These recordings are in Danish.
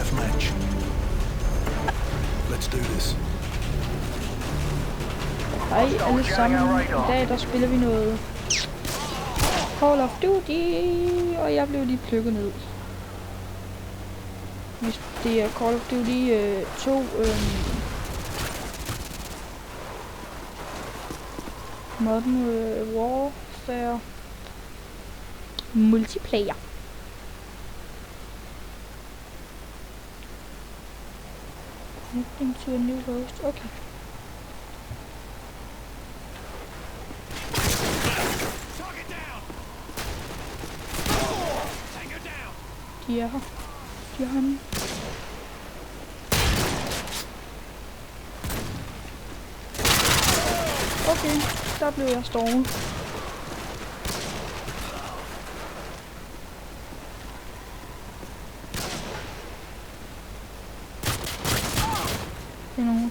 deathmatch. Let's do this. Hej alle sammen. I dag der spiller vi noget Call of Duty, og jeg blev lige plukket ned. Det er Call of Duty 2 Modern Warfare multiplayer. Connecting to a new host. Okay. De er her. De er henne. Okay, der blev jeg stormet.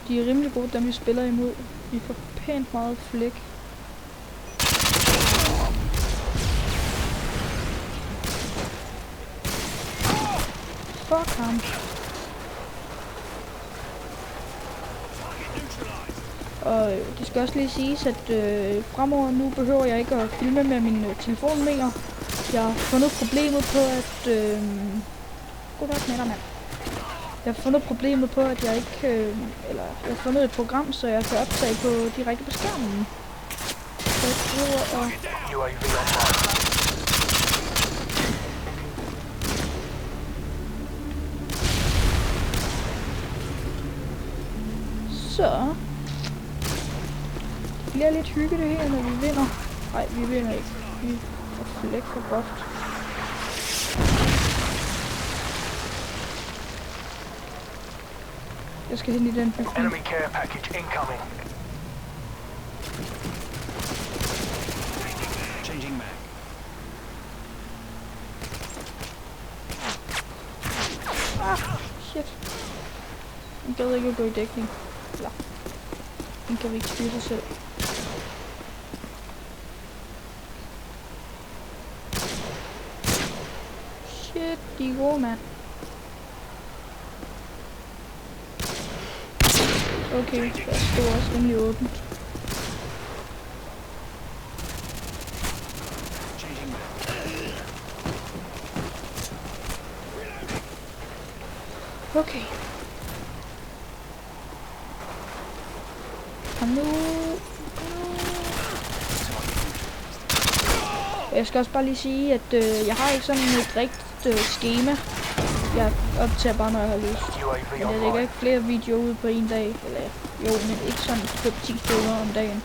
De er rimelig gode, dem vi spiller imod. Vi får pænt meget flæk. Fuck ham. Og det skal også lige siges, at fremover nu behøver jeg ikke at filme med min telefon mere. Jeg har fundet problemet på, at... Goddag med dig, mand. Jeg har fundet problemet på, at jeg ikke... eller jeg har fundet et program, så jeg kan optage på direkte på skærmen. Så jeg prøver at... Så... Det bliver lidt hygge det her, når vi vinder. Nej, vi vinder ikke. Vi får flæk for buft. Jeg skal hen i den bygning. Enemy care package incoming. Changing mag. Ah, shit. Den gad ikke at gå i dækning. Eller, den kan vi ikke styre sig selv. Shit, de er gode, mand. Okay, der står også rimelig åbent. Okay. Kom nu. Jeg skal også bare lige sige, at jeg har ikke sådan et rigtigt schema. Jeg optager bare, når jeg har lyst. Men jeg lægger ikke flere videoer ud på en dag. Eller jo, men ikke sådan 5-10 stykker om dagen.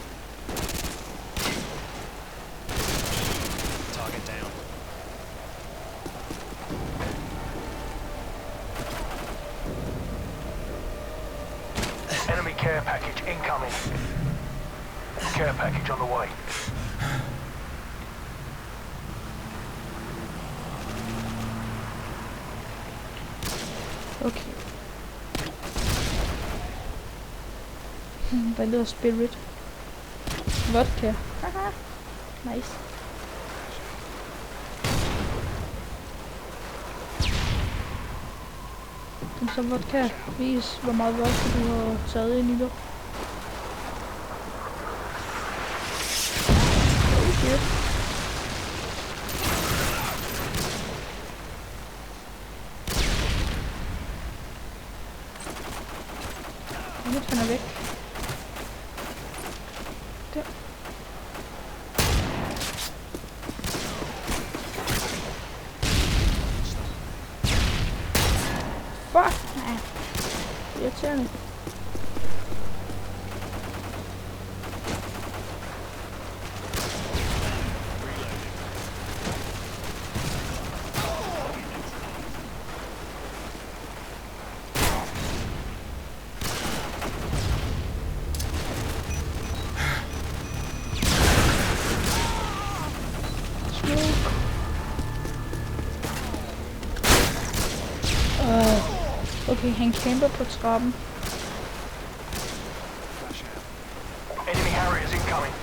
Enemy care package incoming. Care package on the way. Okay. Hvad lyder spirit? Vodka. Haha. Nice. Så vodka. Vis, hvor meget vodka du har taget ind i dig. Oh shit. Han er væk. Der. Fuck! Nej. Irriterende. Okay, han camper på trappen. Enemy Harriers incoming.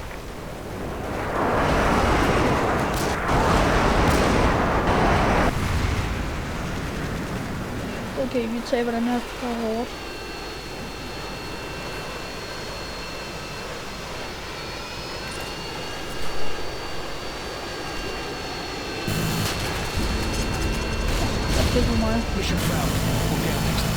Okay, vi taber den her for hårdt. Det er for mig. Mission failed. We'll get next time.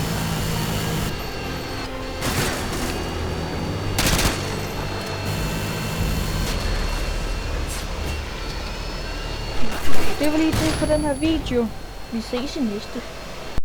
Det var lige det for den her video. Vi ses i næste.